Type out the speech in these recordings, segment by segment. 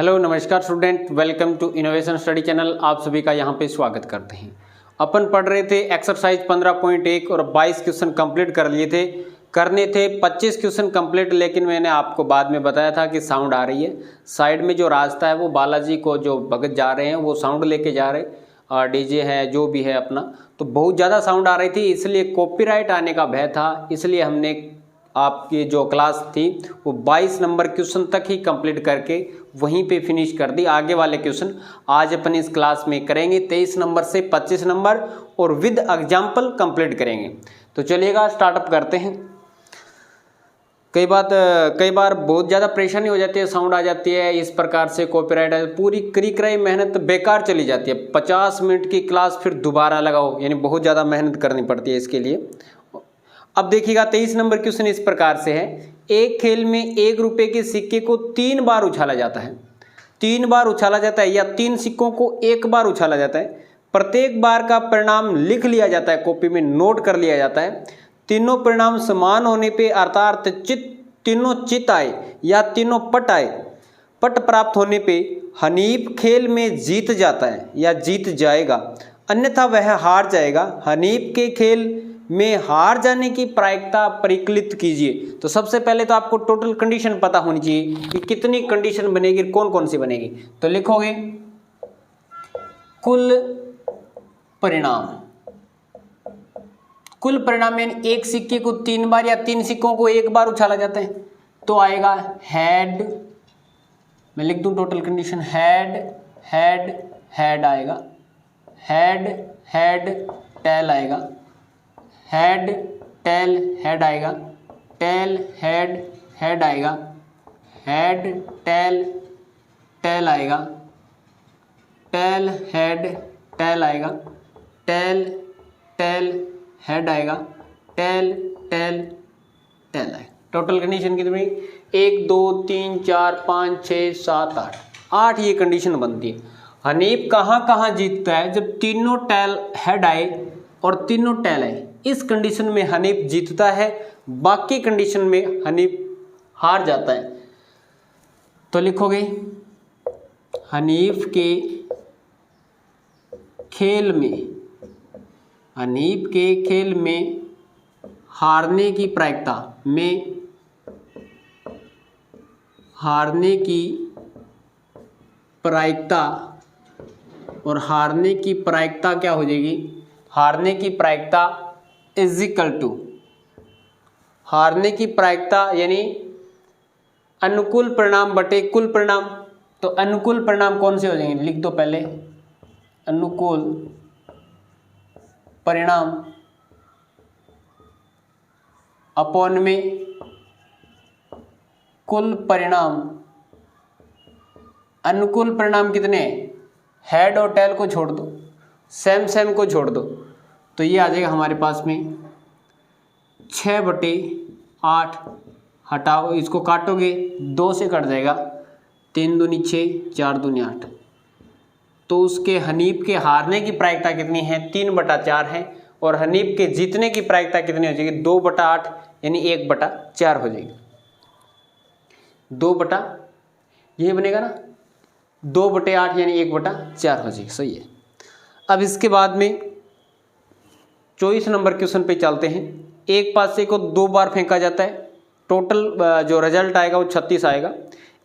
Hello नमस्कार student, welcome to innovation study channel. आप सभी का यहाँ पे स्वागत करते हैं। अपन पढ़ रहे थे एक्सरसाइज 15.1 और 22 क्वेश्चन कंप्लीट कर लिए थे। करने थे 25 क्वेश्चन कंप्लीट, लेकिन मैंने आपको बाद में बताया था कि साउंड आ रही है। साइड में जो रास्ता है वो बालाजी को जो भगत जा रहे हैं वो साउंड लेके जा रहे, और डीजे है जो भी है अपना, तो बहुत ज़्यादा साउंड आ रही थी, इसलिए कॉपीराइट आने का भय था। इसलिए हमने आपकी जो क्लास थी वो 22 नंबर क्वेश्चन तक ही कंप्लीट करके वहीं पे फिनिश कर दी। आगे वाले क्वेश्चन आज अपन इस क्लास में करेंगे 23 नंबर से 25 नंबर और विद एग्जाम्पल कंप्लीट करेंगे। तो चलिएगा स्टार्टअप करते हैं। कई बार बहुत ज़्यादा परेशानी हो जाती है, साउंड आ जाती है, इस प्रकार से कॉपीराइट है, पूरी करी कराई मेहनत बेकार चली जाती है। 50 मिनट की क्लास फिर दोबारा लगाओ, यानी बहुत ज़्यादा मेहनत करनी पड़ती है इसके लिए। अब देखिएगा 23 नंबर क्वेश्चन इस प्रकार से है। एक खेल में 1 रुपये के सिक्के को 3 बार उछाला जाता है। 3 बार उछाला जाता है या 3 सिक्कों को 1 बार उछाला जाता है। प्रत्येक बार का परिणाम लिख लिया जाता है, कॉपी में नोट कर लिया जाता है। तीनों परिणाम समान होने पे अर्थात तीनों चित आए या तीनों पट आए, पट प्राप्त होने पे हनीफ खेल में जीत जाता है या जीत जाएगा, अन्यथा वह हार जाएगा। हनीफ के खेल में हार जाने की प्रायिकता परिकलित कीजिए। तो सबसे पहले तो आपको टोटल कंडीशन पता होनी चाहिए कि कितनी कंडीशन बनेगी, कौन कौन सी बनेगी। तो लिखोगे कुल परिणाम। कुल परिणाम यानी एक सिक्के को 3 बार या 3 सिक्कों को 1 बार उछाला जाता है, तो आएगा हेड। मैं लिख दूं total condition, head head head आएगा, हेड हेड टेल आएगा, हेड टेल हेड आएगा, टेल हेड हेड आएगा, हेड टेल टेल आएगा, टेल हेड टेल आएगा, टेल टेल हेड आएगा, टेल टेल टेल आएगा। टोटल कंडीशन कितनी? 1 2 3 4 5 6 7 8 8 ये कंडीशन बनती है। हनीफ कहाँ कहाँ जीतता है? जब तीनों टेल हेड आए और तीनों टेल आए, इस कंडीशन में हनीफ जीतता है, बाकी कंडीशन में हनीफ हार जाता है। तो लिखोगे हनीफ के खेल में, हनीफ के खेल में हारने की प्रायिकता में, हारने की प्रायिकता, और हारने की प्रायिकता क्या हो जाएगी? हारने की प्रायिकता इज इक्वल टू, हारने की प्रायिकता यानी अनुकूल परिणाम बटे कुल परिणाम। तो अनुकूल परिणाम कौन से हो जाएंगे? लिख दो पहले, अनुकूल परिणाम अपॉन में कुल परिणाम। अनुकूल परिणाम कितने हैं? हेड और टेल को छोड़ दो, सेम सेम को छोड़ दो, तो ये आ जाएगा हमारे पास में 6/8। हटाओ, इसको काटोगे 2 से कट जाएगा, 3 दूनी 6 4 दूनी 8। तो उसके हनीफ के हारने की प्रायिकता कितनी है? 3/4 है, और हनीफ के जीतने की प्रायिकता कितनी हो जाएगी? 2/8 यानी 1/4 हो जाएगी। 2 बटा यही बनेगा ना, 2/8 यानी 1/4 हो जाएगी। सही है। अब इसके बाद में 24 नंबर क्वेश्चन पे चलते हैं। एक पासे को 2 बार फेंका जाता है, टोटल जो रिजल्ट आएगा वो 36 आएगा।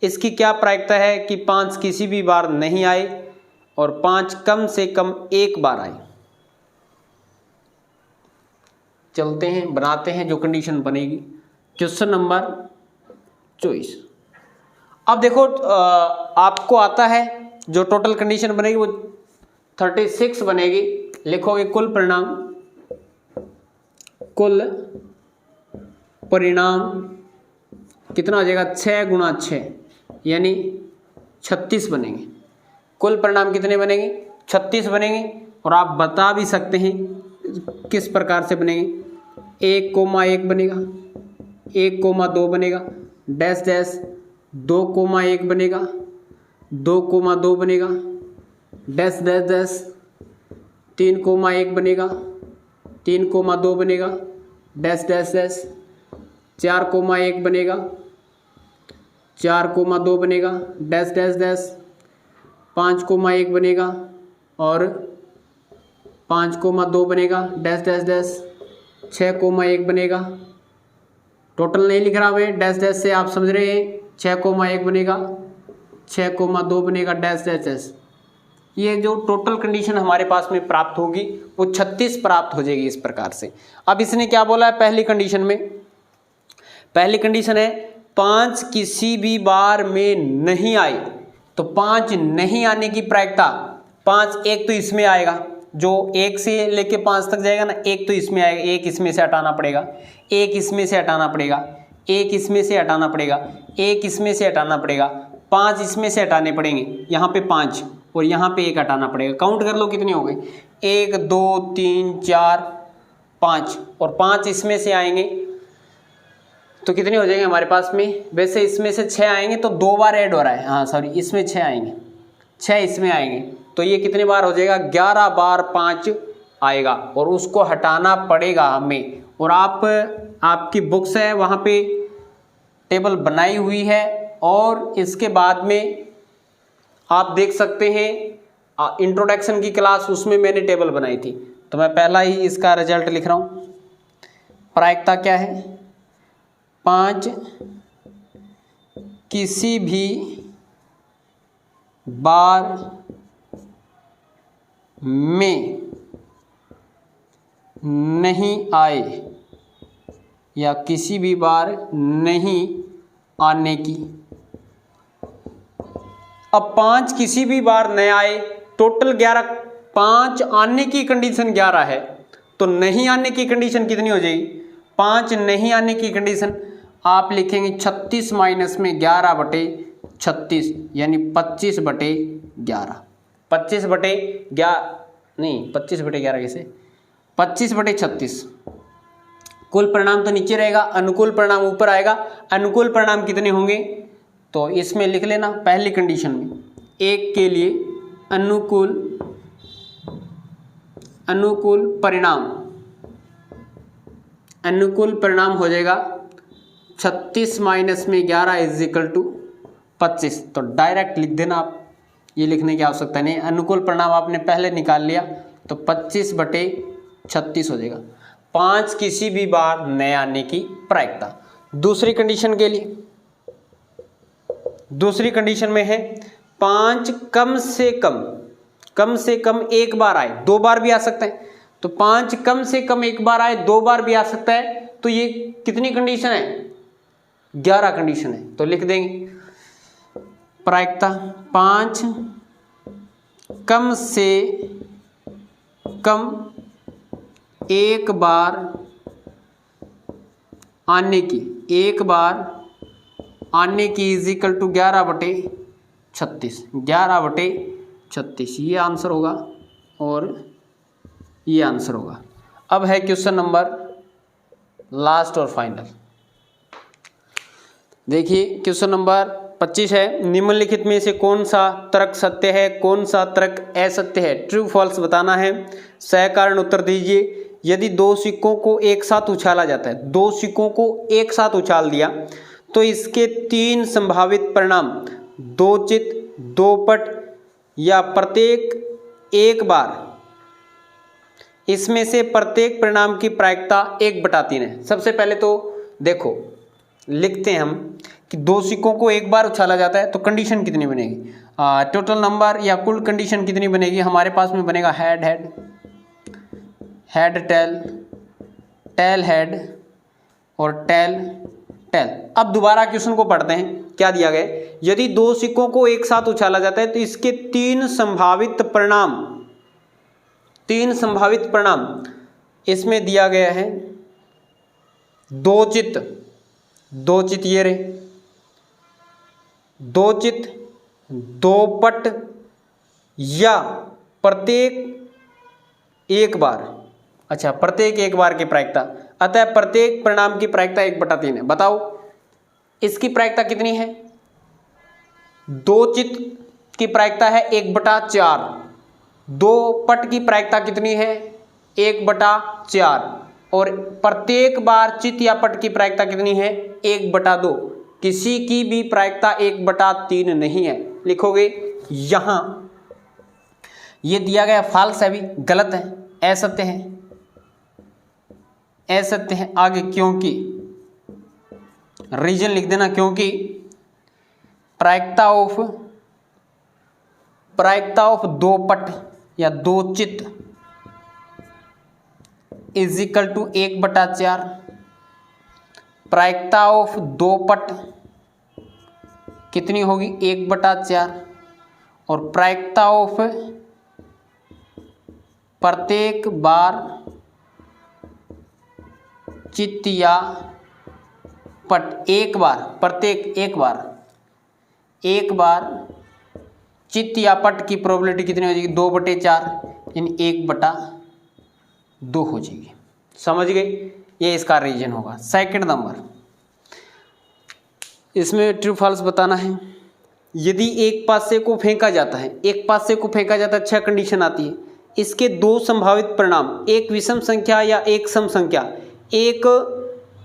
इसकी क्या प्रायिकता है कि 5 किसी भी बार नहीं आए और 5 कम से कम 1 बार आए। चलते हैं, बनाते हैं जो कंडीशन बनेगी। Question number 24। अब देखो आपको आता है जो टोटल कंडीशन बनेगी वो 36 बनेगी। लिखोगे कुल परिणाम, कुल परिणाम कितना हो जाएगा? 6 गुणा 6 यानी 36 बनेंगे। कुल परिणाम कितने बनेंगे? 36 बनेंगे। और आप बता भी सकते हैं किस प्रकार से बनेंगे। 1,1 बनेगा, 1,2 बनेगा, डैश डैश 2,1 बनेगा, 2,2 बनेगा, डैश डैश डैश 3,1 बनेगा, 3,2 बनेगा, डैश डैश डैश 4,1 बनेगा, 4,2 बनेगा, डैश डैश डैश 5,1 बनेगा और 5,2 बनेगा, डैश डैश डैश 6,1 बनेगा। टोटल नहीं लिख रहा मैं, डैश डैश से आप समझ रहे हैं। 6,1 बनेगा, 6,2 बनेगा, डैश डैश डैश। ये जो टोटल कंडीशन हमारे पास में प्राप्त होगी वो 36 प्राप्त हो जाएगी इस प्रकार से। अब इसने क्या बोला है पहली कंडीशन में, पहली कंडीशन है 5 किसी भी बार में नहीं आए, तो 5 नहीं आने की प्रायिकता 5 एक तो इसमें आएगा, जो 1 से लेके 5 तक जाएगा ना, एक तो इसमें आएगा, एक इसमें से हटाना पड़ेगा, एक इसमें से हटाना पड़ेगा, एक इसमें से हटाना पड़ेगा, एक इसमें से हटाना पड़ेगा, 5 इसमें से हटाने पड़ेंगे, यहाँ पे 5 और यहाँ पे 1 हटाना पड़ेगा। काउंट कर लो कितने हो गए, 1 2 3 4 5 और 5 इसमें से आएंगे तो कितने हो जाएंगे हमारे पास में। वैसे इसमें से 6 आएंगे तो 2 बार ऐड हो रहा है, हाँ सॉरी इसमें 6 आएंगे, 6 इसमें आएंगे तो ये कितने बार हो जाएगा, 11 बार 5 आएगा और उसको हटाना पड़ेगा हमें। और आपकी बुक्स है वहाँ पे टेबल बनाई हुई है और इसके बाद में आप देख सकते हैं इंट्रोडक्शन की क्लास, उसमें मैंने टेबल बनाई थी, तो मैं पहला ही इसका रिजल्ट लिख रहा हूँ। प्रायिकता क्या है, 5 किसी भी बार में नहीं आए या किसी भी बार नहीं आने की। अब 5 किसी भी बार नहीं आए, टोटल 11, 5 आने की कंडीशन 11 है तो नहीं आने की कंडीशन कितनी हो जाएगी, 5 नहीं आने की कंडीशन आप लिखेंगे 36 माइनस में 11 बटे 36 यानी 25 बटे 11। 25 बटे 11 नहीं, 25 बटे 11 कैसे, 25 बटे 36। कुल परिणाम तो नीचे रहेगा, अनुकूल परिणाम ऊपर आएगा। अनुकूल परिणाम कितने होंगे तो इसमें लिख लेना, पहली कंडीशन में 1 के लिए अनुकूल परिणाम हो जाएगा 36 माइनस में 11 इज इक्वल टू 25। तो डायरेक्ट लिख देना आप, ये लिखने की आवश्यकता नहीं, अनुकूल परिणाम आपने पहले निकाल लिया तो 25 बटे 36 हो जाएगा। 5 किसी भी बार नए आने की प्रायिकता। दूसरी कंडीशन के लिए, दूसरी कंडीशन में है 5 कम से कम एक बार आए, 2 बार भी आ सकता है, तो 5 कम से कम एक बार आए, 2 बार भी आ सकता है, तो ये कितनी कंडीशन है, 11 कंडीशन है। तो लिख देंगे प्रायिकता 5 कम से कम एक बार आने की, एक बार आने की इज इक्वल टू 11 बटे 36, 11 बटे 36 ये आंसर होगा और ये आंसर होगा। अब है क्वेश्चन नंबर लास्ट और फाइनल। देखिए क्वेश्चन नंबर 25 है, निम्नलिखित में से कौन सा तर्क सत्य है, कौन सा तर्क असत्य है, ट्रू फॉल्स बताना है। सहकारण उत्तर दीजिए। यदि 2 सिक्कों को एक साथ उछाला जाता है, 2 सिक्कों को एक साथ उछाल दिया तो इसके 3 संभावित परिणाम 2 चित, 2 पट या प्रत्येक एक बार, इसमें से प्रत्येक परिणाम की प्रायिकता 1/3 है। सबसे पहले तो देखो लिखते हैं हम कि 2 सिक्कों को एक बार उछाला जाता है तो कंडीशन कितनी बनेगी, टोटल नंबर या कुल कंडीशन कितनी बनेगी, हमारे पास में बनेगा head head, head tail, tail head और टेल टेल। अब दोबारा क्वेश्चन को पढ़ते हैं, क्या दिया गया है, यदि 2 सिक्कों को एक साथ उछाला जाता है तो इसके 3 संभावित परिणाम, 3 संभावित परिणाम इसमें दिया गया है 2 चित, 2 चित ये रहे, 2 चित, 2 पट या प्रत्येक एक बार। अच्छा, प्रत्येक एक बार की प्रायिकता, अतः प्रत्येक परिणाम की प्रायिकता 1/3 है। बताओ इसकी प्रायिकता कितनी है, 2 चित की प्रायिकता है 1/4, 2 पट की प्रायिकता कितनी है 1/4 और प्रत्येक बार चित या पट की प्रायिकता कितनी है 1/2। किसी की भी प्रायिकता 1/3 नहीं है। लिखोगे यहां ये दिया गया फॉल्स है, भी गलत है, असत्य है, असत्य है। आगे क्योंकि रीजन लिख देना, क्योंकि प्रायिकता ऑफ दो पट या दो चित्त इज इक्वल टू 1/4। प्रायिकता ऑफ दो पट कितनी होगी 1/4, और प्रायिकता ऑफ प्रत्येक बार चित्त या पट, एक बार प्रत्येक, एक बार चित्त या पट की प्रोबेबिलिटी कितनी हो जाएगी 2/4, यानी 1/2 हो जाएगी। समझ गए, ये इसका रीजन होगा। सेकंड नंबर, इसमें ट्रू फॉल्स बताना है। यदि एक पासे को फेंका जाता है, एक पासे को फेंका जाता है, 6 कंडीशन आती है। इसके 2 संभावित परिणाम, एक विषम संख्या या एक सम संख्या। एक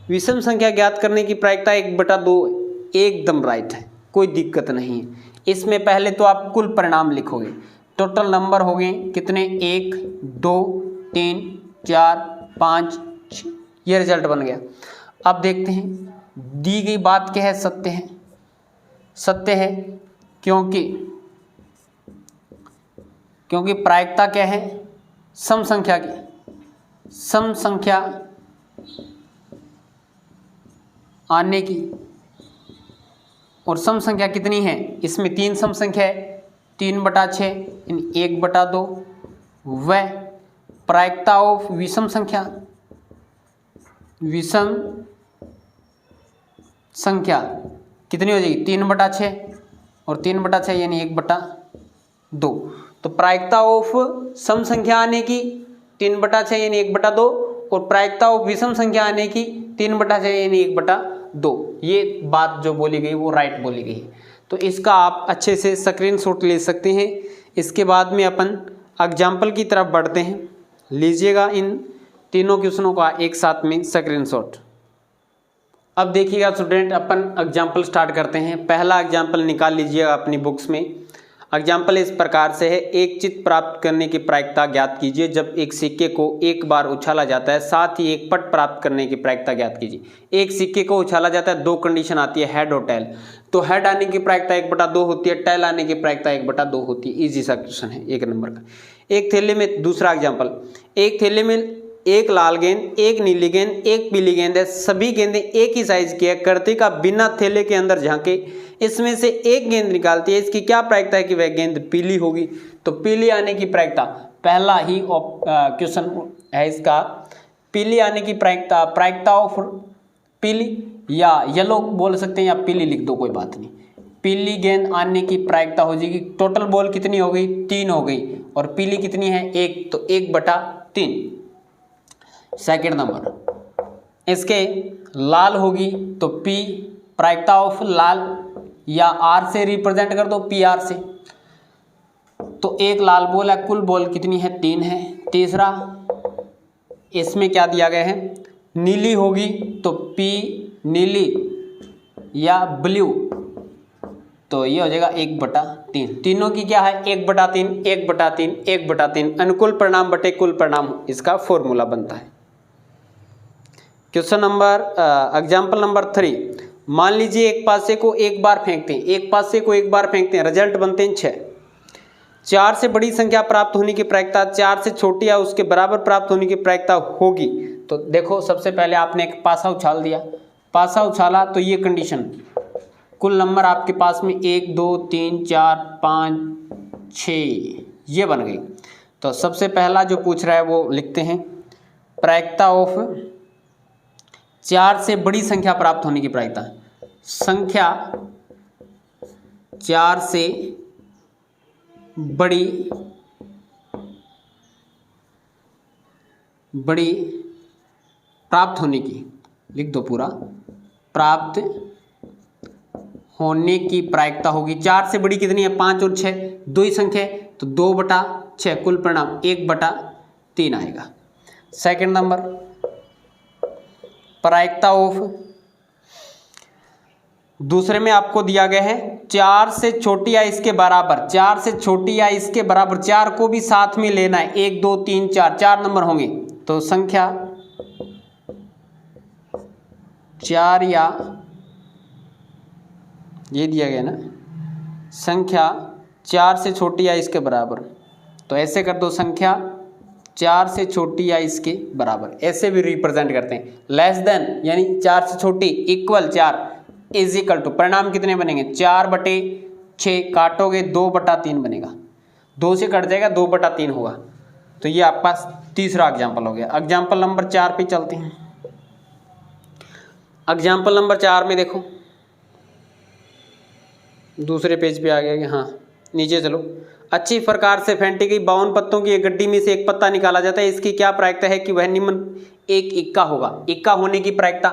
विषम संख्या ज्ञात करने की प्रायिकता 1/2 एकदम राइट है, कोई दिक्कत नहीं है। इसमें पहले तो आप कुल परिणाम लिखोगे, टोटल नंबर हो गए कितने 1 2 3 4 5 6, ये रिजल्ट बन गया। अब देखते हैं दी गई बात क्या है, सत्य है, सत्य है क्योंकि प्रायिकता क्या है सम संख्या की, सम संख्या आने की, और सम संख्या कितनी है इसमें 3 सम संख्या है, 3/6 यानी 1/2। वह प्रायिकता ऑफ विषम संख्या, विषम संख्या कितनी हो जाएगी 3/6, और 3/6 यानी 1/2। तो प्रायिकता ऑफ सम संख्या आने की 3/6 यानी 1/2, और प्रायिकता ऑफ विषम संख्या आने की 3/6 यानी 1/2। ये बात जो बोली गई वो राइट बोली गई है। तो इसका आप अच्छे से स्क्रीनशॉट ले सकते हैं। इसके बाद में अपन एग्जाम्पल की तरफ बढ़ते हैं। लीजिएगा इन तीनों क्वेश्चनों का एक साथ में स्क्रीनशॉट। अब देखिएगा स्टूडेंट, अपन एग्जाम्पल स्टार्ट करते हैं। पहला एग्जाम्पल निकाल लीजिएगा अपनी बुक्स में। एग्जाम्पल इस प्रकार से है, एक चित्त प्राप्त करने की प्रायिकता ज्ञात कीजिए जब एक सिक्के को एक बार उछाला जाता है, साथ ही एक पट प्राप्त करने की प्रायिकता ज्ञात कीजिए। एक सिक्के को उछाला जाता है, 2 कंडीशन आती है, हेड और टेल। तो हेड आने की प्रायिकता 1/2 होती है, टेल आने की प्रायिकता 1/2 होती है। इजी सा क्वेश्चन है 1 नंबर का। एक थैले में, दूसरा एग्जाम्पल, एक थैले में एक लाल गेंद, एक नीली गेंद, एक पीली गेंद है। सभी गेंदें एक ही साइज की है। कर्तिका बिना थैले के अंदर झांके इसमें से एक गेंद निकालती है। इसकी क्या प्रायिकता है कि वह गेंद पीली होगी। तो पीली आने की प्रायिकता, पहला ही क्वेश्चन है इसका, पीली आने की प्रायिकता, प्रायिकता ऑफ पीली या येलो बोल सकते हैं, या पीली लिख दो, कोई बात नहीं। पीली गेंद आने की प्रायिकता हो जाएगी, टोटल बॉल कितनी हो गई 3 हो गई, और पीली कितनी है 1, तो 1/3। सेकेंड नंबर, इसके लाल होगी तो पी, प्रायिकता ऑफ लाल या आर से रिप्रेजेंट कर दो, पी आर से। तो एक लाल बॉल है, कुल बॉल कितनी है 3 है। तीसरा, इसमें क्या दिया गया है, नीली होगी तो पी नीली या ब्लू, तो ये हो जाएगा 1/3। तीनों की क्या है 1/3, 1/3, 1/3, अनुकूल परिणाम बटे कुल परिणाम, इसका फॉर्मूला बनता है। क्वेश्चन नंबर, एग्जाम्पल नंबर 3, मान लीजिए एक पासे को एक बार फेंकते हैं, एक पासे को एक बार फेंकते हैं, रिजल्ट बनते हैं 6। 4 से बड़ी संख्या प्राप्त होने की प्रायिकता 4 से छोटी या उसके बराबर प्राप्त होने की प्रायिकता होगी। तो देखो, सबसे पहले आपने एक पासा उछाल दिया, पासा उछाला तो ये कंडीशन, कुल नंबर आपके पास में 1 2 3 4 5 6 ये बन गई। तो सबसे पहला जो पूछ रहा है वो लिखते हैं, प्रायिकता ऑफ 4 से बड़ी संख्या प्राप्त होने की प्रायिकता, संख्या 4 से बड़ी प्राप्त होने की, लिख दो पूरा, प्राप्त होने की प्रायिकता होगी। 4 से बड़ी कितनी है 5 और 6, 2 ही संख्या है, तो 2/6, कुल परिणाम 1/3 आएगा। सेकंड नंबर, प्रायिकता ऑफ दूसरे में आपको दिया गया है 4 से छोटी या इसके बराबर, 4 से छोटी या इसके बराबर, 4 को भी साथ में लेना है, 1 2 3 4, 4 नंबर होंगे। तो संख्या 4 या ये दिया गया ना, संख्या 4 से छोटी या इसके बराबर, तो ऐसे कर दो, संख्या 4 से छोटी या इसके बराबर, ऐसे भी रिप्रेजेंट करते हैं। लेस देन यानी 4 से छोटी, इक्वल 4, इज इक्वल टू, परिणाम कितने बनेंगे 4/6, काटोगे 2/3 बनेगा, 2 से कट जाएगा 2/3 होगा। तो ये आपका तीसरा एग्जाम्पल हो गया। एग्जाम्पल नंबर 4 पे चलते हैं। एग्जाम्पल नंबर 4 में देखो, दूसरे पेज पे आ गया, हाँ नीचे चलो। अच्छी प्रकार से फेंटी गई 52 पत्तों की एक गड्डी में से एक पत्ता निकाला जाता है, इसकी क्या प्रायिकता है कि वह निम्न एक इक्का होगा। इक्का होने की प्रायिकता,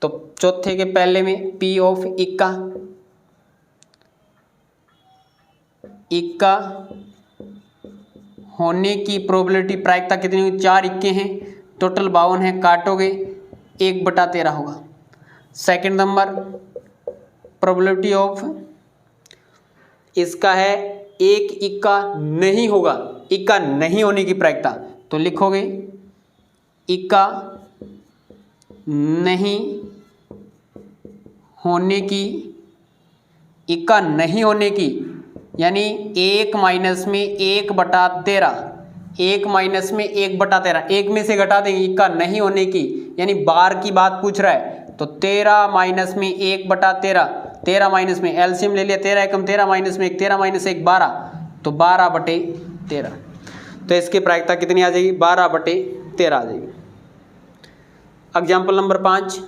तो चौथे के पहले में P ऑफ इक्का, इक्का होने की प्रोबेबिलिटी प्रायिकता कितनी हुई, 4 इक्के हैं, टोटल 52 है, काटोगे 1/13 होगा। सेकंड नंबर प्रोबेबिलिटी ऑफ इसका है एक इक्का नहीं होगा, इक्का नहीं होने की प्रायिकता, तो लिखोगे इक्का नहीं होने की, इक्का नहीं होने की यानी 1 माइनस में 1/13, 1 माइनस में 1/13, 1 में से घटा देंगे, इक्का नहीं होने की यानी बार की बात पूछ रहा है, तो 13 माइनस में 1/13, 13 माइनस में एलसीएम ले लिया, 13 एकम 13 माइनस में 1, 13 माइनस 1 12, तो 12/13, तो इसकी प्रायिकता कितनी आ जाएगी 12/13 आ जाएगी। एग्जाम्पल नंबर 5,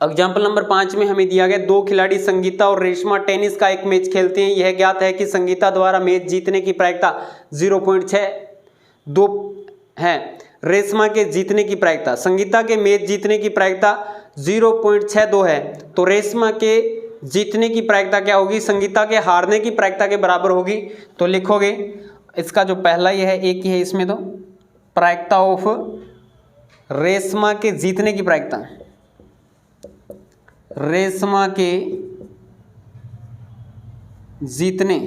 एग्जाम्पल नंबर 5 में हमें दिया गया 2 खिलाड़ी संगीता और रेशमा टेनिस का एक मैच खेलते हैं। यह ज्ञात है कि संगीता द्वारा मैच जीतने की प्रायिकता 0.62 है, रेशमा के जीतने की प्रायिकता, संगीता के मैच जीतने की प्रायिकता 0.62 है, तो रेशमा के जीतने की प्रायिकता क्या होगी, संगीता के हारने की प्रायिकता के बराबर होगी। तो लिखोगे इसका जो पहला ये है, एक ही है इसमें, तो प्रायिकता ऑफ रेशमा के जीतने की प्रायिकता, रेशमा के जीतने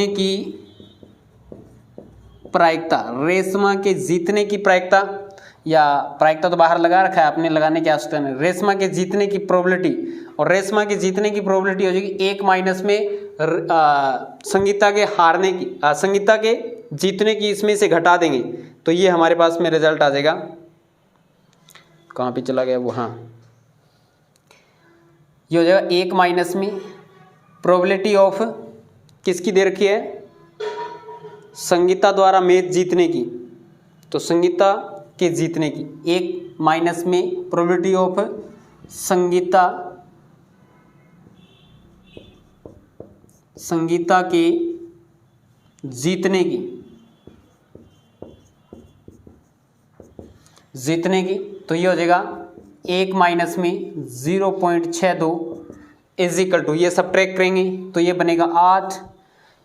की प्रायिकता, रेशमा के जीतने की प्रायिकता, या प्रायिकता तो बाहर लगा रखा है आपने, लगाने की आवश्यकता नहीं, रेशमा के जीतने की प्रोबेबिलिटी, और रेशमा के जीतने की प्रोबेबिलिटी हो जाएगी 1 माइनस में संगीता के हारने की, संगीता के जीतने की, इसमें से घटा देंगे, तो ये हमारे पास में रिजल्ट आ जाएगा। कहाँ पे चला गया वो, हाँ ये हो जाएगा 1 माइनस में प्रोबेबिलिटी ऑफ किसकी दे रखी है, संगीता द्वारा मैच जीतने की, तो संगीता के जीतने की, 1 माइनस में प्रोबेबिलिटी ऑफ संगीता के जीतने की, तो ये हो जाएगा 1 माइनस में 0.62 इज इक्वल टू, ये सब ट्रैक करेंगे तो ये बनेगा 8,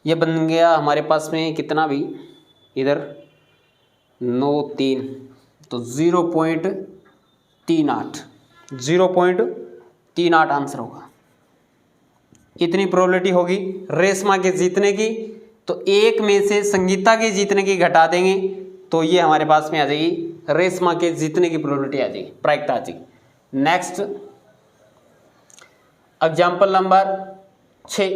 ये बन गया हमारे पास में कितना भी इधर 9 3, तो 0.38 आंसर होगा। इतनी प्रोबेबिलिटी होगी रेशमा के जीतने की, तो 1 में से संगीता के जीतने की घटा देंगे, तो ये हमारे पास में आ जाएगी रेशमा के जीतने की प्रोबेबिलिटी आ जाएगी, प्रायिकता आ जाएगी। नेक्स्ट एग्जाम्पल नंबर 6,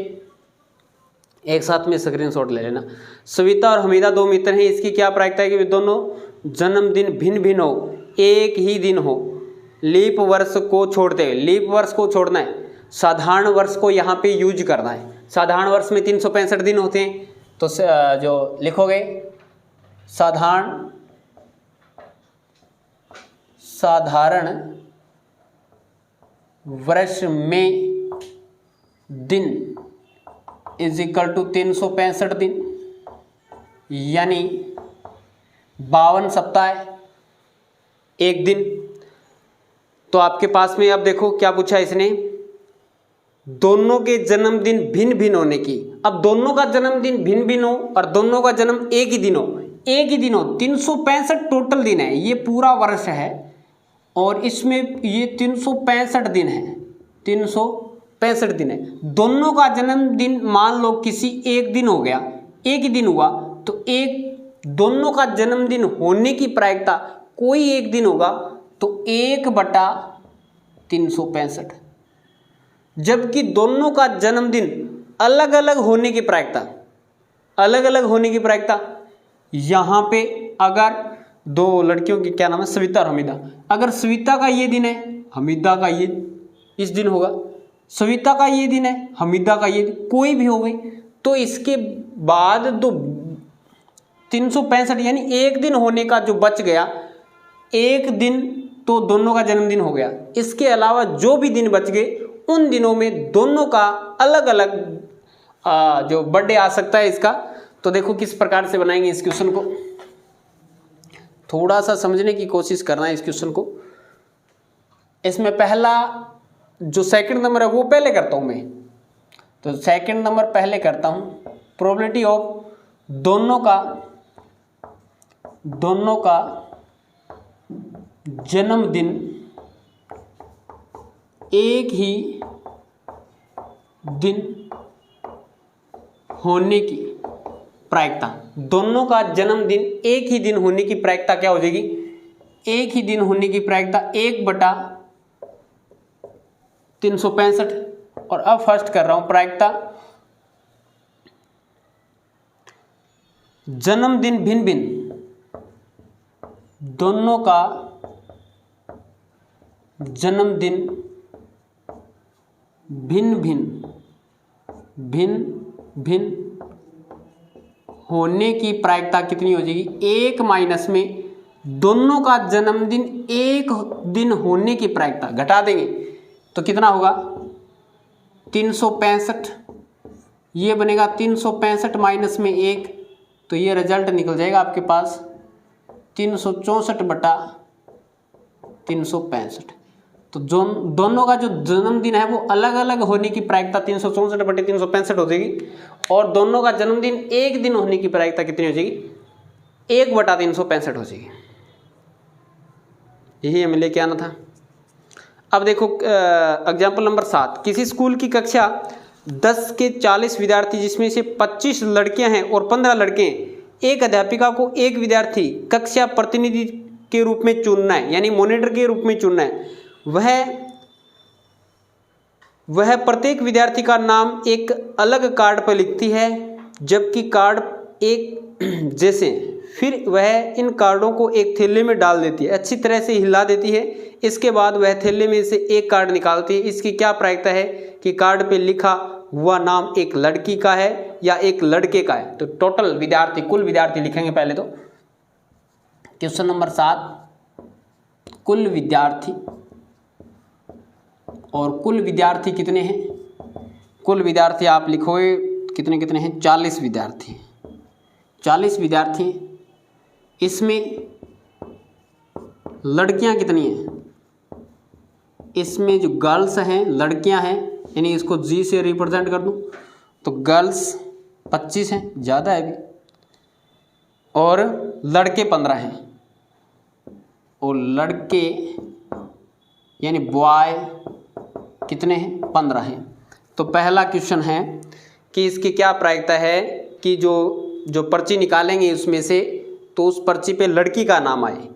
एक साथ में स्क्रीनशॉट ले लेना। सविता और हमीदा 2 मित्र हैं, इसकी क्या प्रायिकता है कि वे दोनों जन्मदिन भिन्न भिन्न हो, एक ही दिन हो, लीप वर्ष को छोड़ते हुए, लीप वर्ष को छोड़ना है, साधारण वर्ष को यहाँ पे यूज करना है। साधारण वर्ष में 365 दिन होते हैं, तो जो लिखोगे साधारण वर्ष में दिन इज इक्वल टू 365 दिन, यानी 52 सप्ताह, एक दिन। तो आपके पास में अब देखो क्या पूछा इसने, दोनों के जन्मदिन भिन्न भिन्न होने की। अब दोनों का जन्मदिन भिन्न भिन्न हो और दोनों का जन्म एक ही दिन हो, एक ही दिन हो, 365 टोटल दिन है, ये पूरा वर्ष है और इसमें ये 365 दिन है, 365 दिन है। दोनों का जन्मदिन मान लो किसी एक दिन हो गया, एक ही दिन हुआ, तो एक दोनों का जन्मदिन होने की प्रायिकता कोई एक दिन होगा तो 1/365, जबकि दोनों का जन्मदिन अलग अलग होने की प्रायिकता, अलग अलग होने की प्रायिकता, यहाँ पे अगर दो लड़कियों की क्या नाम है, सविता और हमीदा, अगर सविता का ये दिन है, हमीदा का ये इस दिन होगा, सविता का ये दिन है, हमीदा का ये दिन, कोई भी हो गई, तो इसके बाद तो 365 यानी एक दिन होने का जो बच गया, एक दिन तो दोनों का जन्मदिन हो गया, इसके अलावा जो भी दिन बच गए उन दिनों में दोनों का अलग अलग जो बर्थडे आ सकता है इसका। तो देखो किस प्रकार से बनाएंगे इस क्वेश्चन को, थोड़ा सा समझने की कोशिश करना है इस क्वेश्चन को। इसमें पहला जो सेकंड नंबर है वो पहले करता हूं मैं, तो सेकंड नंबर पहले करता हूं, प्रोबेबिलिटी ऑफ दोनों का जन्मदिन एक ही दिन होने की प्रायिकता, दोनों का जन्मदिन एक ही दिन होने की प्रायिकता क्या हो जाएगी, एक ही दिन होने की प्रायिकता 1/365। और अब फर्स्ट कर रहा हूं प्रायिकता जन्मदिन भिन्न भिन्न, दोनों का जन्मदिन भिन्न भिन्न होने की प्रायिकता कितनी हो जाएगी, 1 माइनस में दोनों का जन्मदिन एक दिन होने की प्रायिकता घटा देंगे तो कितना होगा 365, ये बनेगा 365 माइनस में 1, तो ये रिजल्ट निकल जाएगा आपके पास 364/365। तो जो दोनों का जो जन्मदिन है वो अलग अलग होने की प्रायिकता 364/365 हो जाएगी, और दोनों का जन्मदिन एक दिन होने की प्रायिकता कितनी हो जाएगी, 1/365 हो जाएगी। यही हमें लेके आना था। अब देखो एग्जाम्पल नंबर 7, किसी स्कूल की कक्षा 10 के 40 विद्यार्थी जिसमें से 25 लड़कियां हैं और 15 लड़के हैं, एक अध्यापिका को एक विद्यार्थी कक्षा प्रतिनिधि के रूप में चुनना है, यानी मॉनिटर के रूप में चुनना है। वह प्रत्येक विद्यार्थी का नाम एक अलग कार्ड पर लिखती है, जबकि कार्ड एक जैसे, फिर वह इन कार्डों को एक थैले में डाल देती है, अच्छी तरह से हिला देती है। इसके बाद वह थैले में से एक कार्ड निकालती है। इसकी क्या प्रायिकता है कि कार्ड पे लिखा हुआ नाम एक लड़की का है या एक लड़के का है। तो टोटल विद्यार्थी, कुल विद्यार्थी लिखेंगे पहले तो। क्वेश्चन नंबर 7, कुल विद्यार्थी, और कुल विद्यार्थी कितने हैं, कुल विद्यार्थी आप लिखोगे कितने कितने हैं, 40 विद्यार्थी, 40 विद्यार्थी। इसमें लड़कियां कितनी हैं, इसमें जो गर्ल्स हैं लड़कियां हैं, यानी इसको जी से रिप्रेजेंट कर दूं तो गर्ल्स 25 हैं, ज़्यादा है अभी, और लड़के 15 हैं, और लड़के यानी बॉय कितने हैं, 15 हैं। तो पहला क्वेश्चन है कि इसकी क्या प्रायिकता है कि जो पर्ची निकालेंगे उसमें से तो उस पर्ची पे लड़की का नाम आए,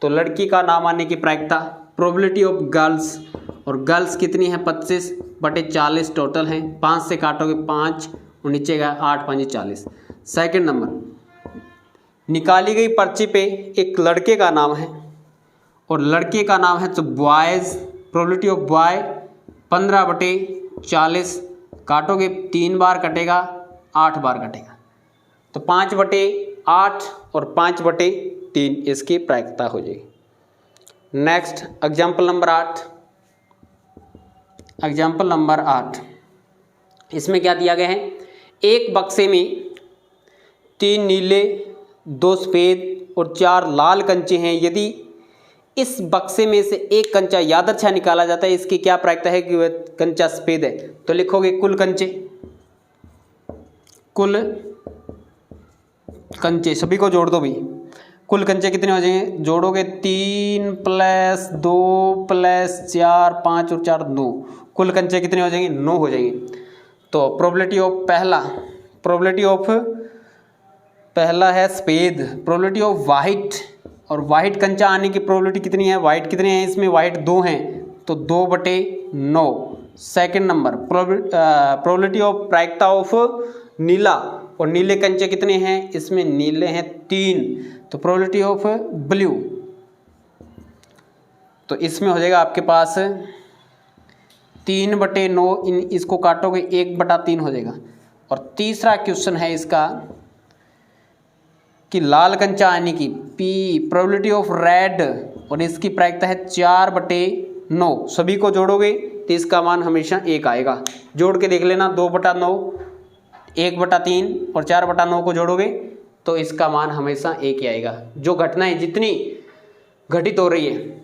तो लड़की का नाम आने की प्रायिकता, प्रोबेबिलिटी ऑफ गर्ल्स, और गर्ल्स कितनी है 25/40 टोटल हैं, 5 से काटोगे 5 और नीचे का 8 5 40। सेकंड नंबर, निकाली गई पर्ची पे एक लड़के का नाम है और लड़के का नाम है तो बॉयज़, प्रोबेबिलिटी ऑफ बॉय 15/40, काटोगे 3 बार कटेगा 8 बार कटेगा, तो 5/8 और 5/3 इसकी प्रायिकता हो जाएगी। Next example number 8, example number 8, इसमें क्या दिया गया है, एक बक्से में 3 नीले, 2 सफ़ेद और 4 लाल कंचे हैं। यदि इस बक्से में से एक कंचा यादृच्छा निकाला जाता है, इसकी क्या प्रायिकता है कि वह कंचा सफ़ेद है। तो लिखोगे कुल कंचे, कुल कंचे सभी को जोड़ दो भाई। कुल कंचे कितने हो जाएंगे, जोड़ोगे 3 + 2 + 4 5 और 4 9, कुल कंचे कितने हो जाएंगे, 9 हो जाएंगे। तो प्रोबेबिलिटी ऑफ पहला है सफ़ेद, प्रोबेबिलिटी ऑफ वाइट, और वाइट कंचा आने की प्रोबेबिलिटी कितनी है, वाइट कितने हैं इसमें, वाइट 2 हैं तो 2/9। सेकंड नंबर प्रोबेबिलिटी ऑफ प्रायिकता ऑफ नीला, और नीले कंचे कितने हैं इसमें, नीले हैं 3, तो प्रोबेबिलिटी ऑफ ब्लू, तो इसमें हो जाएगा आपके पास 3/9, इसको काटोगे 1/3 हो जाएगा। और तीसरा क्वेश्चन है इसका कि लाल कंचा आने की प्रोबेबिलिटी ऑफ रेड, और इसकी प्रायिकता है 4/9, सभी को जोड़ोगे तो इसका मान हमेशा 1 आएगा। जोड़ के देख लेना, 2/9, 1/3 और 4/9 को जोड़ोगे तो इसका मान हमेशा 1 ही आएगा। जो घटनाएं जितनी घटित हो रही है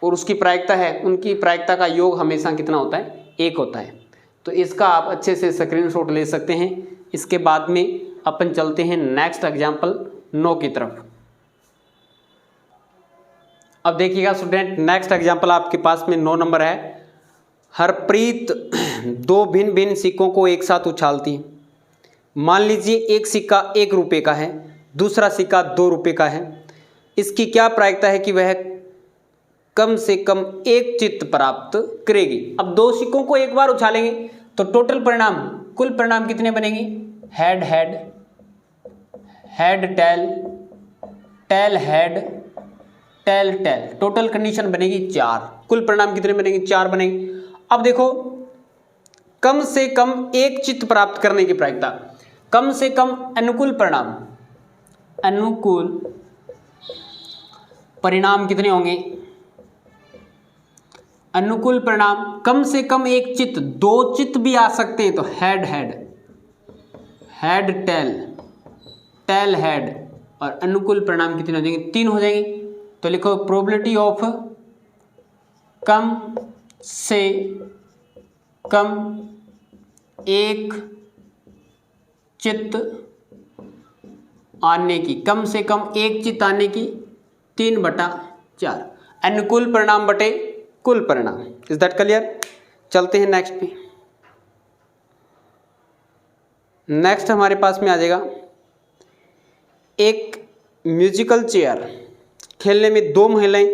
और उसकी प्रायिकता है, उनकी प्रायिकता का योग हमेशा कितना होता है, 1 होता है। तो इसका आप अच्छे से स्क्रीनशॉट ले सकते हैं। इसके बाद में अपन चलते हैं नेक्स्ट एग्जाम्पल 9 की तरफ। अब देखिएगा स्टूडेंट, नेक्स्ट एग्जाम्पल आपके पास में 9 नंबर है। हरप्रीत 2 भिन्न भिन्न सिक्कों को एक साथ उछालती है। मान लीजिए एक सिक्का 1 रुपये का है, दूसरा सिक्का 2 रुपये का है। इसकी क्या प्रायिकता है कि वह कम से कम एक चित्त प्राप्त करेगी। अब 2 सिक्कों को एक बार उछालेंगे तो टोटल परिणाम, कुल परिणाम कितने बनेंगे, head head, head tail, tail head, tail tail, total condition बनेगी 4। कुल परिणाम कितने बनेंगे, 4 बनेंगे। अब देखो, कम से कम एक चित्त प्राप्त करने की प्रायिकता, कम से कम अनुकूल परिणाम, अनुकूल परिणाम कितने होंगे, अनुकूल परिणाम कम से कम एक चित्त, 2 चित्त भी आ सकते हैं, तो head head, head tail, tail head, और अनुकूल परिणाम कितने हो जाएंगे, 3 हो जाएंगे। तो लिखो प्रोबेबिलिटी ऑफ कम से कम एक चित्त आने की, कम से कम एक चित्त आने की 3/4, अनुकूल परिणाम बटे कुल परिणाम। Is that clear. चलते हैं नेक्स्ट पे। नेक्स्ट हमारे पास में आ जाएगा एक म्यूजिकल चेयर। खेलने में 2 महिलाएं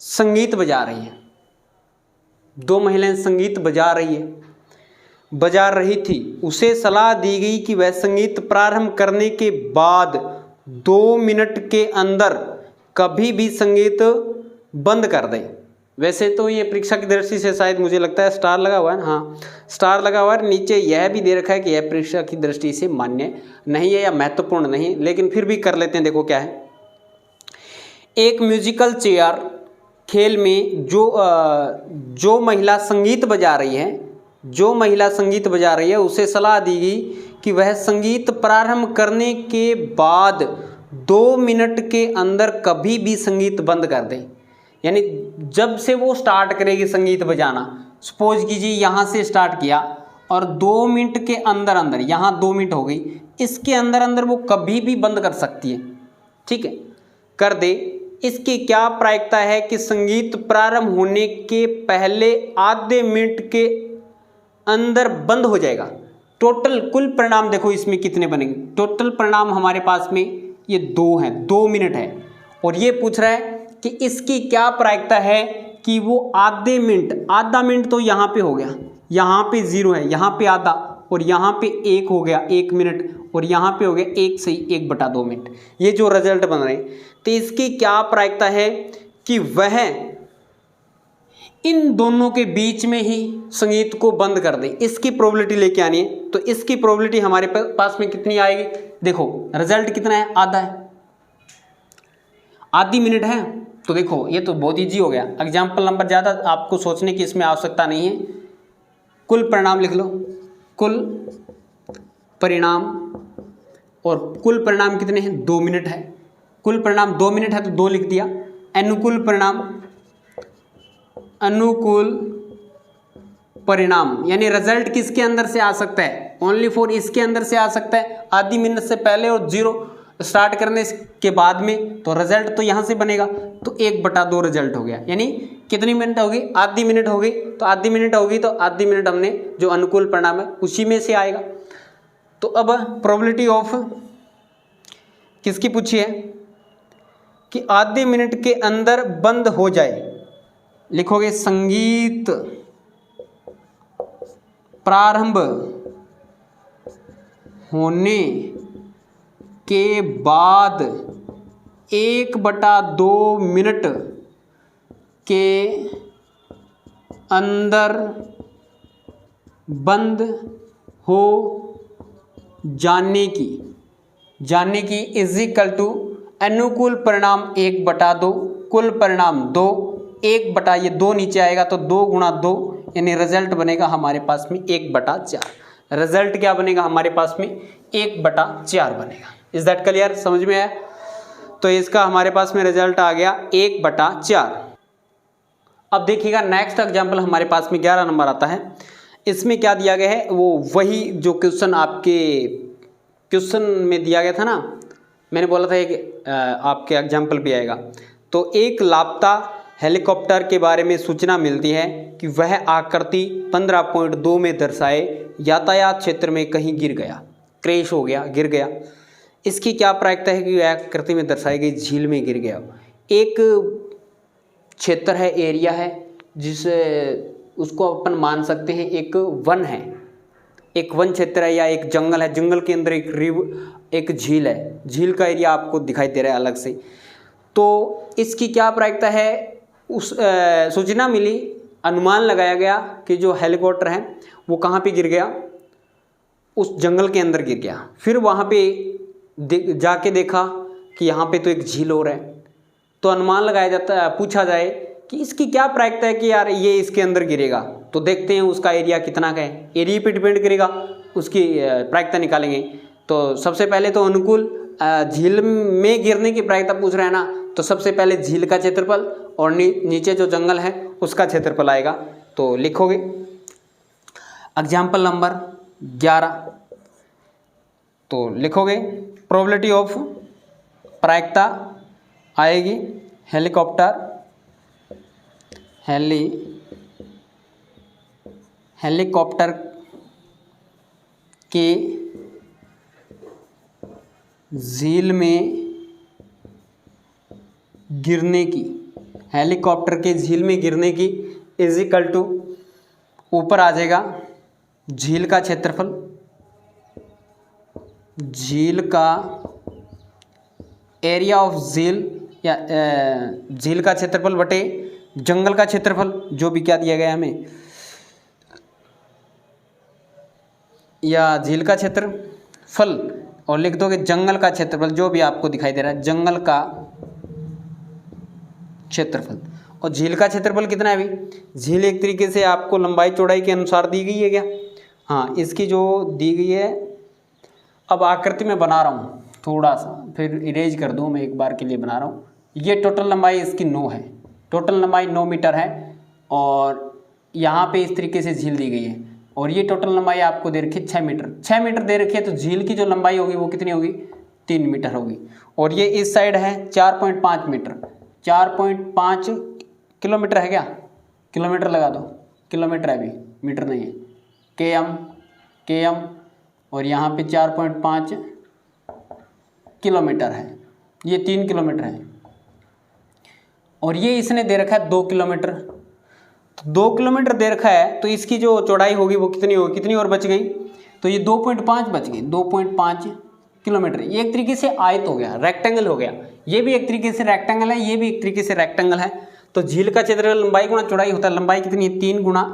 संगीत बजा रही हैं, 2 महिलाएं संगीत बजा रही थी। उसे सलाह दी गई कि वह संगीत प्रारंभ करने के बाद 2 मिनट के अंदर कभी भी संगीत बंद कर दे। वैसे तो ये परीक्षा की दृष्टि से शायद मुझे लगता है स्टार लगा हुआ है, हाँ स्टार लगा हुआ है। नीचे यह भी दे रखा है कि यह परीक्षा की दृष्टि से मान्य नहीं है या महत्वपूर्ण नहीं, लेकिन फिर भी कर लेते हैं। देखो क्या है, एक म्यूजिकल चेयर खेल में जो महिला संगीत बजा रही है, उसे सलाह दी गई कि वह संगीत प्रारंभ करने के बाद 2 मिनट के अंदर कभी भी संगीत बंद कर दे। यानी जब से वो स्टार्ट करेगी संगीत बजाना, सपोज कीजिए यहाँ से स्टार्ट किया और 2 मिनट के अंदर, यहाँ 2 मिनट हो गई, इसके अंदर वो कभी भी बंद कर सकती है, ठीक है, कर दे। इसकी क्या प्रायिकता है कि संगीत प्रारंभ होने के पहले आधे मिनट के अंदर बंद हो जाएगा। टोटल कुल परिणाम देखो इसमें कितने बनेंगे, टोटल परिणाम हमारे पास में ये 2 हैं, 2 मिनट है, और ये पूछ रहा है कि इसकी क्या प्रायिकता है कि वो आधे मिनट, आधा मिनट तो यहाँ पे हो गया, यहाँ पे 0 है, यहाँ पे आधा, और यहाँ पे 1 हो गया 1 मिनट, और यहाँ पे हो गया 1 से 1/2 मिनट। ये जो रिजल्ट बन रहे हैं, तो इसकी क्या प्रायिकता है कि वह इन दोनों के बीच में ही संगीत को बंद कर दे। इसकी प्रोबेबिलिटी लेके आनी है, तो इसकी प्रोबेबिलिटी हमारे पास में कितनी आएगी, देखो रिजल्ट कितना है, आधा है, आधी मिनट है। तो देखो ये तो बहुत ईजी हो गया। एग्जाम्पल नंबर ज़्यादा आपको सोचने की इसमें आवश्यकता नहीं है। कुल परिणाम लिख लो, कुल परिणाम, और कुल परिणाम कितने हैं, 2 मिनट है। कुल परिणाम 2 मिनट है तो 2 लिख दिया। अनुकूल परिणाम, अनुकूल परिणाम यानी रिजल्ट किसके अंदर से आ सकता है, ओनली फॉर इसके अंदर से आ सकता है, आधी मिनट से पहले और 0 स्टार्ट करने के बाद में, तो रिजल्ट तो यहाँ से बनेगा। तो 1/2 रिजल्ट हो गया, यानी कितनी मिनट होगी, आधी मिनट होगी। तो आधी मिनट होगी तो आधी मिनट हमने जो अनुकूल परिणाम है उसी में से आएगा। तो अब प्रोबेबिलिटी ऑफ किसकी पूछी है कि आधे मिनट के अंदर बंद हो जाए, लिखोगे संगीत प्रारंभ होने के बाद 1/2 मिनट के अंदर बंद हो जाने की इज इक्वल टू अनुकूल परिणाम 1/2, कुल परिणाम 2, 1 ये 2 नीचे आएगा तो 2 × 2 यानी रिजल्ट बनेगा हमारे पास में 1/4। रिजल्ट क्या बनेगा हमारे पास में 1/4 बनेगा। इज दैट क्लियर, समझ में आया? तो इसका हमारे पास में रिजल्ट आ गया 1/4। अब देखिएगा नेक्स्ट एग्जाम्पल हमारे पास में 11 नंबर आता है। इसमें क्या दिया गया है, वो वही जो क्वेश्चन आपके क्वेश्चन में दिया गया था ना, मैंने बोला था एक आपके एग्जाम्पल भी आएगा। तो एक लापता हेलीकॉप्टर के बारे में सूचना मिलती है कि वह आकृति 15.2 में दर्शाए यातायात क्षेत्र में कहीं गिर गया, क्रैश हो गया, गिर गया। इसकी क्या प्रायिकता है कि वह आकृति में दर्शाई गई झील में गिर गया। एक क्षेत्र है, एरिया है, जिसे उसको अपन मान सकते हैं एक वन है, एक वन क्षेत्र है या एक जंगल है। जंगल के अंदर एक झील है, झील का एरिया आपको दिखाई दे रहा है अलग से। तो इसकी क्या प्रायिकता है, उस सूचना मिली, अनुमान लगाया गया कि जो हेलीकॉप्टर है वो कहाँ पे गिर गया, उस जंगल के अंदर गिर गया। फिर वहाँ पे जाके देखा कि यहाँ पे तो एक झील हो रहा है। तो अनुमान लगाया जाता है, पूछा जाए कि इसकी क्या प्रायिकता है कि यार ये इसके अंदर गिरेगा। तो देखते हैं उसका एरिया कितना का है, एरिया पे डिपेंड करेगा, उसकी प्रायिकता निकालेंगे। तो सबसे पहले तो अनुकूल झील में गिरने की प्रायिकता पूछ रहा है ना, तो सबसे पहले झील का क्षेत्रफल और नीचे जो जंगल है उसका क्षेत्रफल आएगा। तो लिखोगे एग्जाम्पल नंबर 11, तो लिखोगे प्रोबेबिलिटी ऑफ, प्रायिकता आएगी हेलीकॉप्टर के झील में गिरने की, हेलीकॉप्टर के झील में गिरने की इज इक्वल टू, ऊपर आ जाएगा झील का क्षेत्रफल, झील का एरिया ऑफ झील या झील का क्षेत्रफल बटे जंगल का क्षेत्रफल, जो भी क्या दिया गया हमें, या झील का क्षेत्रफल और लिख दोगे जंगल का क्षेत्रफल, जो भी आपको दिखाई दे रहा है जंगल का क्षेत्रफल। और झील का क्षेत्रफल कितना है अभी, झील एक तरीके से आपको लंबाई चौड़ाई के अनुसार दी गई है क्या? हाँ, इसकी जो दी गई है, अब आकृति में बना रहा हूँ थोड़ा सा, फिर इरेज कर दूँ, मैं एक बार के लिए बना रहा हूँ। ये टोटल लंबाई इसकी 9 है, टोटल लंबाई 9 मीटर है। और यहाँ पे इस तरीके से झील दी गई है, और ये टोटल लंबाई आपको दे रखी है 6 मीटर, 6 मीटर दे रखी है। तो झील की जो लंबाई होगी वो कितनी होगी, 3 मीटर होगी। और ये इस साइड है 4.5 मीटर, 4.5 किलोमीटर है क्या, किलोमीटर लगा दो, किलोमीटर है अभी, मीटर नहीं है, केएम, और यहाँ पे 4.5 किलोमीटर है, ये 3 किलोमीटर है। और ये इसने दे रखा है 2 किलोमीटर, तो 2 किलोमीटर दे रखा है, तो इसकी जो चौड़ाई होगी वो कितनी होगी, कितनी और बच गई, तो ये 2.5 बच गई, 2.5 किलोमीटर। ये एक तरीके से आयत हो गया, रेक्टेंगल हो गया, ये भी एक तरीके से रेक्टेंगल है, ये भी एक तरीके से रेक्टेंगल है। तो झील का क्षेत्र लंबाई गुणा चौड़ाई होता है, लंबाई कितनी है 3 ×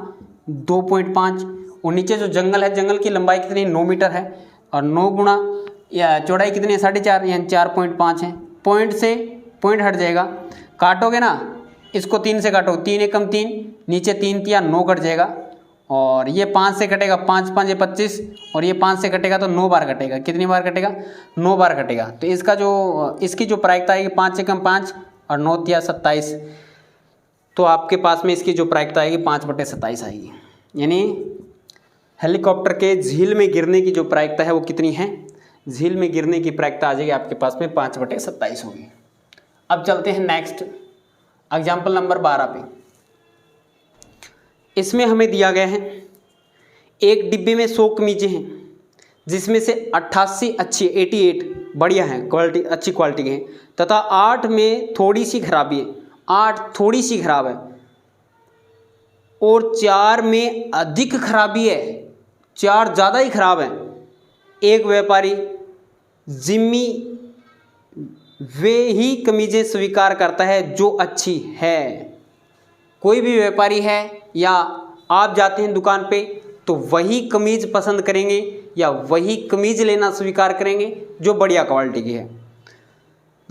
2.5, और नीचे जो जंगल है, जंगल की लंबाई कितनी 9 मीटर है, और 9 गुणा या चौड़ाई कितनी है 4.5, यानी 4.5 है। पॉइंट से पॉइंट हट जाएगा, काटोगे ना, इसको 3 से काटो, 3 एकम 3, नीचे 3 तिया 9 कट जाएगा, और ये 5 से कटेगा, 5 5 25, और ये 5 से कटेगा तो 9 बार कटेगा। कितनी बार कटेगा, 9 बार कटेगा। तो इसका जो इसकी जो प्रायिकता आएगी 5 एकम 5 और 9 तिया 27, तो आपके पास में इसकी जो प्रायिकता आएगी 5/27 आएगी। यानी हेलीकॉप्टर के झील में गिरने की जो प्रायिकता है वो कितनी है? झील में गिरने की प्रायिकता आ जाएगी आपके पास में 5/27 होगी। अब चलते हैं नेक्स्ट एग्जाम्पल नंबर 12 पे। इसमें हमें दिया गया है एक डिब्बे में 100 कमीजें हैं जिसमें से 88 अच्छी 88 बढ़िया हैं, क्वालिटी अच्छी क्वालिटी के हैं, तथा 8 में थोड़ी सी खराबी है, 8 थोड़ी सी खराब है और 4 में अधिक खराबी है, 4 ज़्यादा ही खराब है। एक व्यापारी जिम्मी वे ही कमीजें स्वीकार करता है जो अच्छी है। कोई भी व्यापारी है या आप जाते हैं दुकान पे तो वही कमीज पसंद करेंगे या वही कमीज लेना स्वीकार करेंगे जो बढ़िया क्वालिटी की है,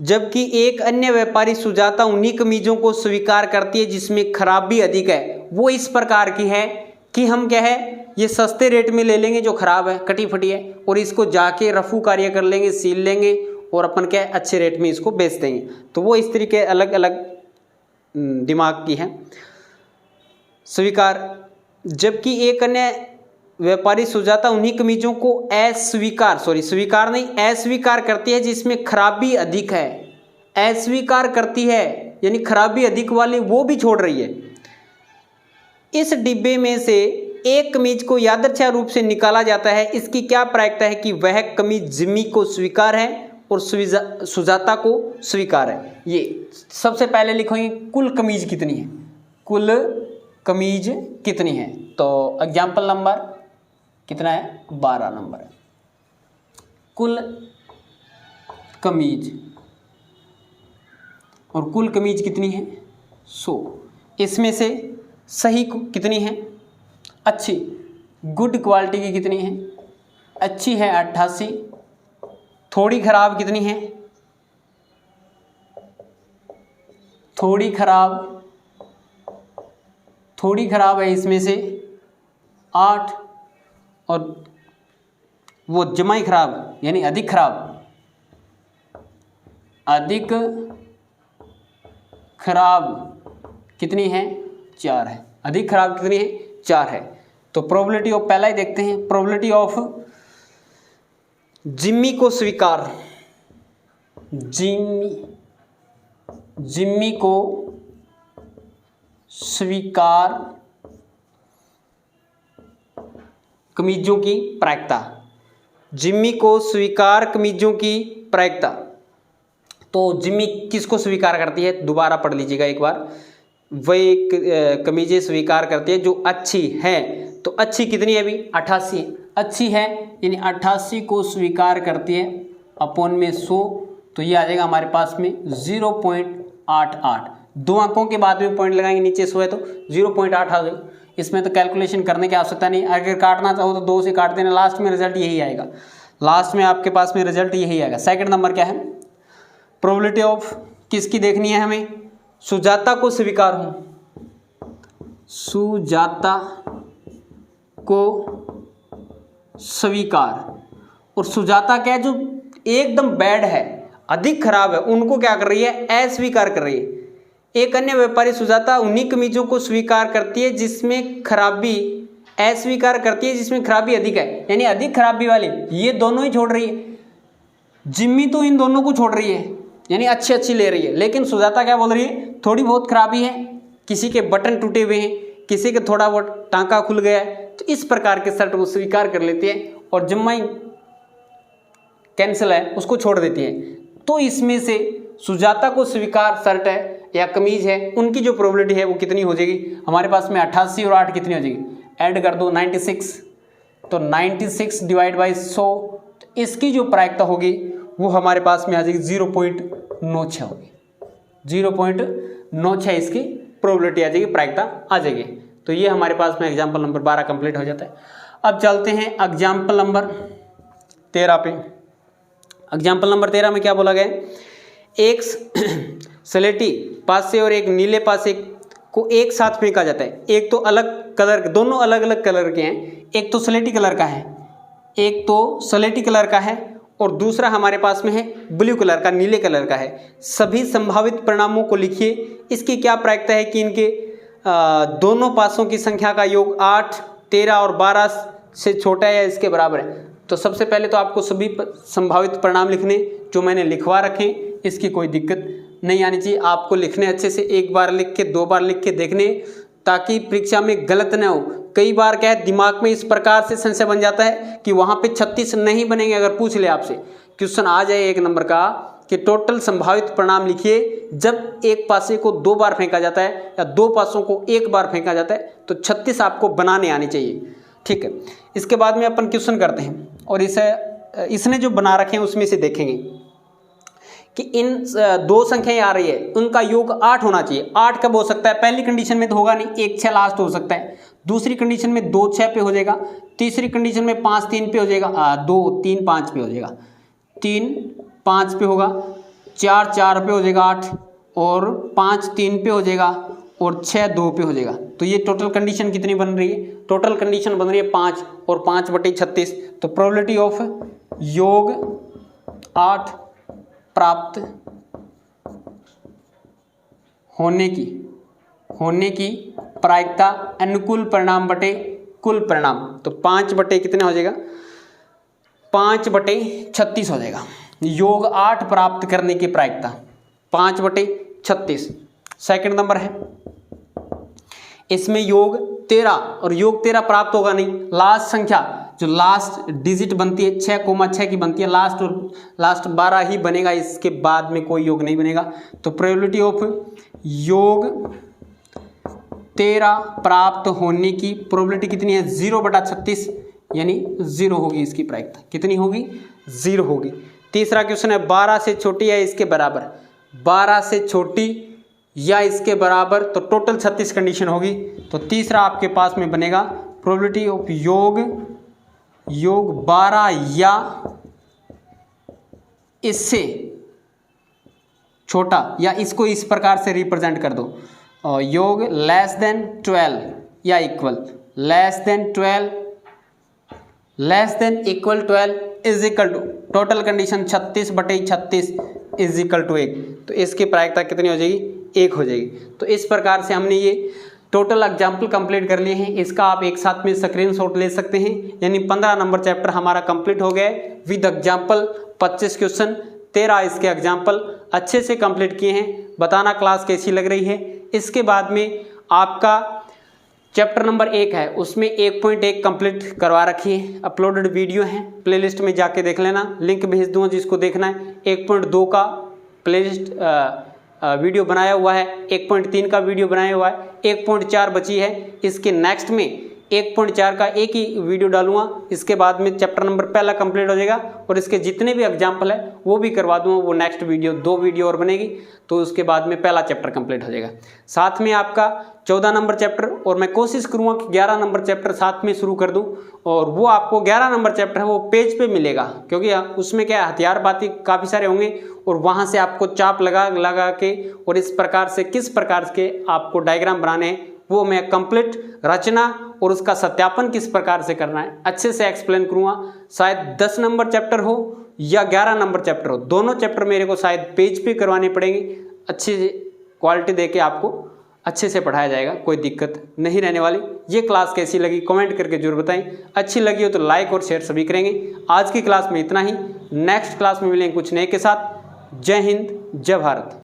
जबकि एक अन्य व्यापारी सुजाता उन्हीं कमीजों को स्वीकार करती है जिसमें खराबी अधिक है। वो इस प्रकार की है कि हम क्या है, ये सस्ते रेट में ले लेंगे जो ख़राब है, कटी फटी है, और इसको जाके रफू कार्य कर लेंगे, सील लेंगे और अपन क्या है अच्छे रेट में इसको बेच देंगे। तो वो इस तरीके अलग अलग दिमाग की है स्वीकार, जबकि एक अन्य व्यापारी सुजाता उन्हीं कमीजों को स्वीकार नहीं अस्वीकार करती है जिसमें खराबी अधिक है। अस्वीकार करती है यानी खराबी अधिक वाली वो भी छोड़ रही है। इस डिब्बे में से एक कमीज को यादृच्छा रूप से निकाला जाता है। इसकी क्या प्रायिकता है कि वह कमीज जिम्मी को स्वीकार है और सुजाता को स्वीकार है। ये सबसे पहले लिखेंगे कुल कमीज कितनी है, कुल कमीज कितनी है। तो एग्जाम्पल नंबर कितना है, 12 नंबर है। कुल कमीज, और कुल कमीज कितनी है 100। इसमें से सही कितनी है, अच्छी गुड क्वालिटी की कितनी है, अच्छी है 88। थोड़ी खराब कितनी है, थोड़ी खराब है इसमें से 8, और वो जमाई खराब यानी अधिक खराब कितनी है 4 है। अधिक खराब कितनी है 4 है। तो प्रोबेबिलिटी ऑफ पहला ही देखते हैं, प्रोबेबिलिटी ऑफ जिम्मी को स्वीकार, जिम्मी को स्वीकार कमीजों की प्रायिकता, जिम्मी को स्वीकार कमीजों की प्रायिकता। तो जिम्मी किसको स्वीकार करती है, दोबारा पढ़ लीजिएगा एक बार। वह कमीजें स्वीकार करती है जो अच्छी है। तो अच्छी कितनी है अभी 88 अच्छी है, यानी 88 को स्वीकार करती है अपॉन में 100। तो ये आ जाएगा हमारे पास में 0.88। 2 अंकों के बाद में पॉइंट लगाएंगे, नीचे 100 है तो 0.8 आ जाएगा। इसमें तो कैलकुलेशन करने की आवश्यकता नहीं, अगर काटना चाहो तो 2 से काट देना, लास्ट में रिजल्ट यही आएगा, लास्ट में आपके पास में रिजल्ट यही आएगा। सेकंड नंबर क्या है, प्रोबेबिलिटी ऑफ किसकी देखनी है हमें, सुजाता को स्वीकार हूं, सुजाता को स्वीकार। और सुजाता क्या है, जो एकदम बैड है, अधिक खराब है, उनको क्या कर रही है, अस्वीकार कर रही है। एक अन्य व्यापारी सुजाता उन्हीं कमीजों को स्वीकार करती है जिसमें खराबी, अस्वीकार करती है जिसमें खराबी अधिक है, यानी अधिक खराबी वाली ये दोनों ही छोड़ रही है। जिम्मी तो इन दोनों को छोड़ रही है, यानी अच्छी ले रही है, लेकिन सुजाता क्या बोल रही है, थोड़ी बहुत खराबी है, किसी के बटन टूटे हुए हैं, किसी के थोड़ा बहुत टांका खुल गया है, तो इस प्रकार के शर्ट वो स्वीकार कर लेती है और जिम्मी कैंसिल है उसको छोड़ देती है। तो इसमें से सुजाता को स्वीकार शर्ट है या कमीज है, उनकी जो प्रोबेबिलिटी है वो कितनी हो जाएगी हमारे पास में 88 और 8 कितनी हो जाएगी, ऐड कर दो 96। तो 96 डिवाइड बाई 100, तो इसकी जो प्रायिकता होगी वो हमारे पास में आ जाएगी 0.96 होगी, 0.96 इसकी प्रोबेबिलिटी आ जाएगी, प्रायिकता आ जाएगी। तो ये हमारे पास में एग्जाम्पल नंबर 12 कंप्लीट हो जाता है। अब चलते हैं एग्जाम्पल नंबर 13 पे। एग्जाम्पल नंबर 13 में क्या बोला गया, एक स्लेटी पासे और एक नीले पासे को एक साथ फेंका जाता है। एक तो अलग कलर, दोनों अलग अलग कलर के हैं, एक तो स्लेटी कलर का है, एक तो स्लेटी कलर का है और दूसरा हमारे पास में है ब्लू कलर का, नीले कलर का है। सभी संभावित परिणामों को लिखिए। इसकी क्या प्रायिकता है कि इनके दोनों पासों की संख्या का योग 8, 13 और 12 से छोटा है या इसके बराबर है। तो सबसे पहले तो आपको सभी संभावित परिणाम लिखने जो मैंने लिखवा रखे, इसकी कोई दिक्कत नहीं आनी चाहिए। आपको लिखने अच्छे से, एक बार लिख के, दो बार लिख के देखने, ताकि परीक्षा में गलत न हो। कई बार क्या है, दिमाग में इस प्रकार से संशय बन जाता है कि वहाँ पे 36 नहीं बनेंगे। अगर पूछ ले आपसे क्वेश्चन आ जाए 1 नंबर का कि टोटल संभावित परिणाम लिखिए, जब एक पासे को 2 बार फेंका जाता है या 2 पासों को 1 बार फेंका जाता है तो 36 आपको बनाने आनी चाहिए। ठीक है, इसके बाद में अपन क्वेश्चन करते हैं और इसने जो बना रखे हैं उसमें से देखेंगे कि इन 2 संख्याएं आ रही है, उनका योग 8 होना चाहिए। 8 कब हो सकता है? पहली कंडीशन में तो होगा नहीं, 1 6 लास्ट हो सकता है। दूसरी कंडीशन में 2 6 पे हो जाएगा। तीसरी कंडीशन में 5 3 पे हो जाएगा, 2 3 5 पे हो जाएगा, 3 5 पे होगा, 4 4 पे हो जाएगा 8, और 5 3 पे हो जाएगा, और 6 2 पे हो जाएगा। तो ये टोटल कंडीशन कितनी बन रही है? टोटल कंडीशन बन रही है 5 और 5/36। तो प्रोबेबिलिटी ऑफ योग 8 प्राप्त होने की प्रायिकता अनुकूल परिणाम बटे कुल परिणाम। तो 5 बटे कितने हो जाएगा? 5/36 हो जाएगा। योग 8 प्राप्त करने की प्रायिकता 5/36। सेकंड नंबर है, इसमें योग 13, और योग 13 प्राप्त होगा नहीं। लास्ट संख्या जो लास्ट डिजिट बनती है 6,6 की बनती है, लास्ट 12 ही बनेगा, इसके बाद में कोई योग नहीं बनेगा। तो प्रोबेबिलिटी ऑफ योग 13 प्राप्त होने की प्रोबेबिलिटी कितनी है? 0/36, यानी 0 होगी इसकी प्रायिकता। कितनी होगी? 0 होगी। तीसरा क्वेश्चन है 12 से छोटी या इसके बराबर। 12 से छोटी या इसके बराबर, तो टोटल 36 कंडीशन होगी। तो तीसरा आपके पास में बनेगा प्रोबेबिलिटी ऑफ योग 12 या इससे छोटा, या इसको इस प्रकार से रिप्रेजेंट कर दो, योग लेस देन 12 या equal, less than 12 is equal to total condition 36/36 is equal to 1। तो इसकी प्रायिकता कितनी हो जाएगी? 1 हो जाएगी। तो इस प्रकार से हमने ये टोटल एग्जाम्पल कंप्लीट कर लिए हैं। इसका आप एक साथ में स्क्रीनशॉट ले सकते हैं, यानी 15 नंबर चैप्टर हमारा कंप्लीट हो गया है विद एग्जाम्पल। 25 क्वेश्चन, 13 इसके एग्जाम्पल अच्छे से कंप्लीट किए हैं। बताना क्लास कैसी लग रही है। इसके बाद में आपका चैप्टर नंबर 1 है, उसमें 1.1 कंप्लीट करवा रखी है, अपलोडेड वीडियो है, प्लेलिस्ट में जाके देख लेना, लिंक भेज दूंगा जिसको देखना है। 1.2 का प्लेलिस्ट वीडियो बनाया हुआ है, 1.3 का वीडियो बनाया हुआ है, 1.4 बची है। इसके नेक्स्ट में 1.4 का एक ही वीडियो डालूंगा। इसके बाद में चैप्टर नंबर पहला कंप्लीट हो जाएगा और इसके जितने भी एग्जाम्पल है वो भी करवा दूंगा। वो नेक्स्ट वीडियो 2 वीडियो और बनेगी, तो उसके बाद में पहला चैप्टर कंप्लीट हो जाएगा। साथ में आपका 14 नंबर चैप्टर, और मैं कोशिश करूँगा कि 11 नंबर चैप्टर साथ में शुरू कर दूँ। और वो आपको 11 नंबर चैप्टर है वो पेज पे मिलेगा, क्योंकि उसमें क्या हथियार बातें काफ़ी सारे होंगे, और वहाँ से आपको चाप लगा के और इस प्रकार से किस प्रकार के आपको डायग्राम बनाने हैं वो मैं कंप्लीट रचना और उसका सत्यापन किस प्रकार से करना है अच्छे से एक्सप्लेन करूँगा। शायद 10 नंबर चैप्टर हो या 11 नंबर चैप्टर हो, दोनों चैप्टर मेरे को शायद पेज पे करवाने पड़ेंगे। अच्छी क्वालिटी देके आपको अच्छे से पढ़ाया जाएगा, कोई दिक्कत नहीं रहने वाली। ये क्लास कैसी लगी कमेंट करके जरूर बताएं। अच्छी लगी हो तो लाइक और शेयर सभी करेंगे। आज की क्लास में इतना ही, नेक्स्ट क्लास में मिलेंगे कुछ नए के साथ। जय हिंद, जय भारत।